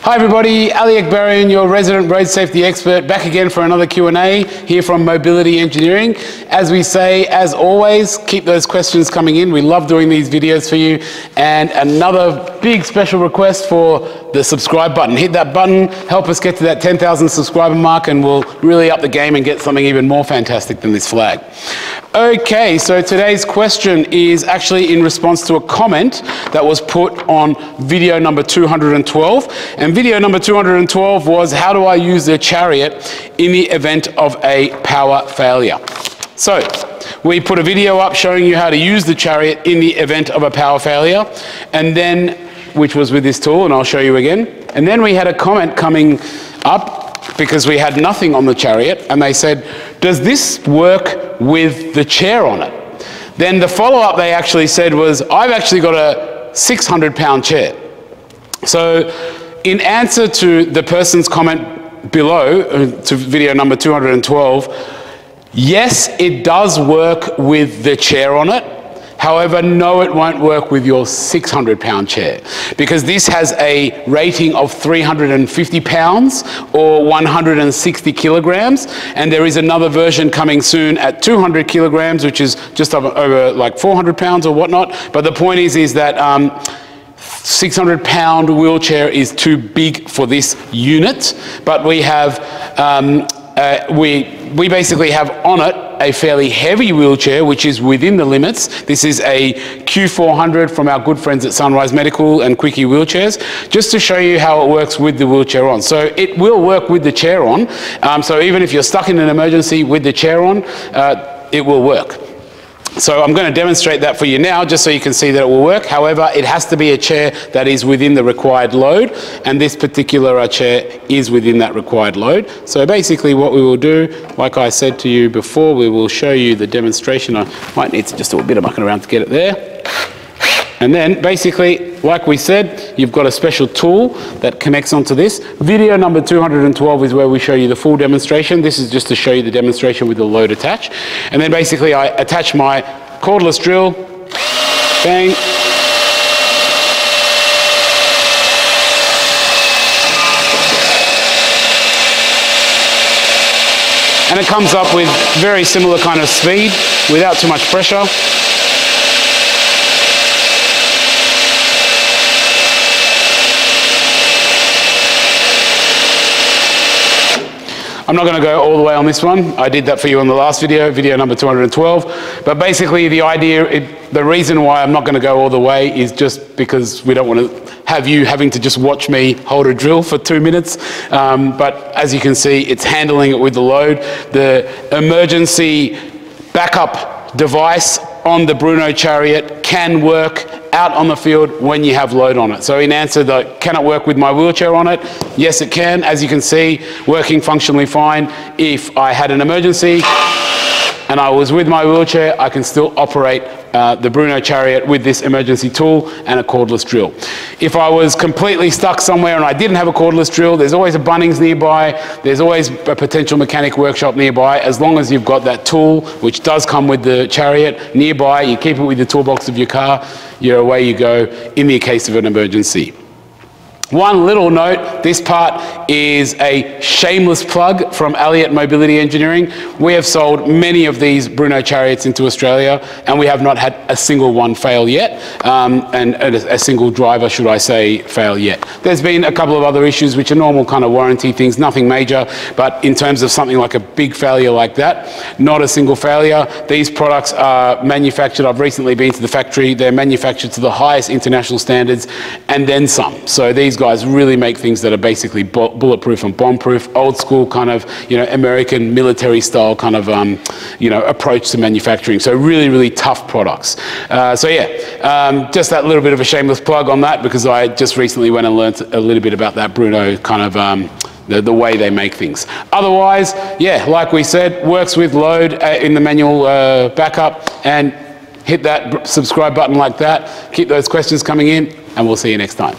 Hi everybody, Ali Akbarian, your resident road safety expert, back again for another Q&A here from Mobility Engineering. As we say, as always, keep those questions coming in. We love doing these videos for you. And another big special request for the subscribe button. Hit that button, help us get to that 10,000 subscriber mark, and we'll really up the game and get something even more fantastic than this flag. Okay, so today's question is actually in response to a comment that was put on video number 212. And video number 212 was, how do I use the Chariot in the event of a power failure? So we put a video up showing you how to use the Chariot in the event of a power failure, and then, which was with this tool, and I'll show you again. And then we had a comment coming up because we had nothing on the Chariot, and they said, does this work with the chair on it? Then the follow-up they actually said was, I've actually got a 600-pound chair. So in answer to the person's comment below, to video number 212, yes, it does work with the chair on it. However, no, it won't work with your 600-pound chair, because this has a rating of 350 pounds or 160 kilograms, and there is another version coming soon at 200 kilograms, which is just over like 400 pounds or whatnot. But the point is that 600-pound wheelchair is too big for this unit, but we have we basically have on it a fairly heavy wheelchair, which is within the limits. This is a Q400 from our good friends at Sunrise Medical and Quickie Wheelchairs, just to show you how it works with the wheelchair on. So it will work with the chair on. So even if you're stuck in an emergency with the chair on, it will work. So I'm going to demonstrate that for you now, just so you can see that it will work. However, it has to be a chair that is within the required load, and this particular chair is within that required load. So basically what we will do, like I said to you before, we will show you the demonstration. I might need to just do a bit of mucking around to get it there. And then basically, like we said, you've got a special tool that connects onto this. Video number 212 is where we show you the full demonstration. This is just to show you the demonstration with the load attached. And then basically I attach my cordless drill, bang. And it comes up with very similar kind of speed without too much pressure. I'm not going to go all the way on this one. I did that for you on the last video, video number 212. But basically the idea, the reason why I'm not going to go all the way is just because we don't want to have you having to just watch me hold a drill for 2 minutes. But as you can see, it's handling it with the load. The emergency backup device on the Bruno Chariot can work out on the field when you have load on it. So in answer to, can it work with my wheelchair on it? Yes, it can. As you can see, working functionally fine. If I had an emergency and I was with my wheelchair, I can still operate the Bruno Chariot with this emergency tool and a cordless drill. If I was completely stuck somewhere and I didn't have a cordless drill, there's always a Bunnings nearby, there's always a potential mechanic workshop nearby. As long as you've got that tool, which does come with the Chariot, nearby, you keep it with the toolbox of your car, you're away you go in the case of an emergency. One little note, this part is a shameless plug from Ali at Mobility Engineering. We have sold many of these Bruno Chariots into Australia, and we have not had a single one fail yet, and a single driver, should I say, fail yet. There's been a couple of other issues which are normal kind of warranty things, nothing major, but in terms of something like a big failure like that, not a single failure. These products are manufactured, I've recently been to the factory, they're manufactured to the highest international standards, and then some. So these guys really make things that are basically bulletproof and bomb-proof, old school kind of, American military style kind of, approach to manufacturing. So really, really tough products. So yeah, just that little bit of a shameless plug on that, because I just recently went and learned a little bit about that Bruno kind of, the way they make things. Otherwise, yeah, like we said, works with load in the manual backup, and hit that subscribe button like that. Keep those questions coming in, and we'll see you next time.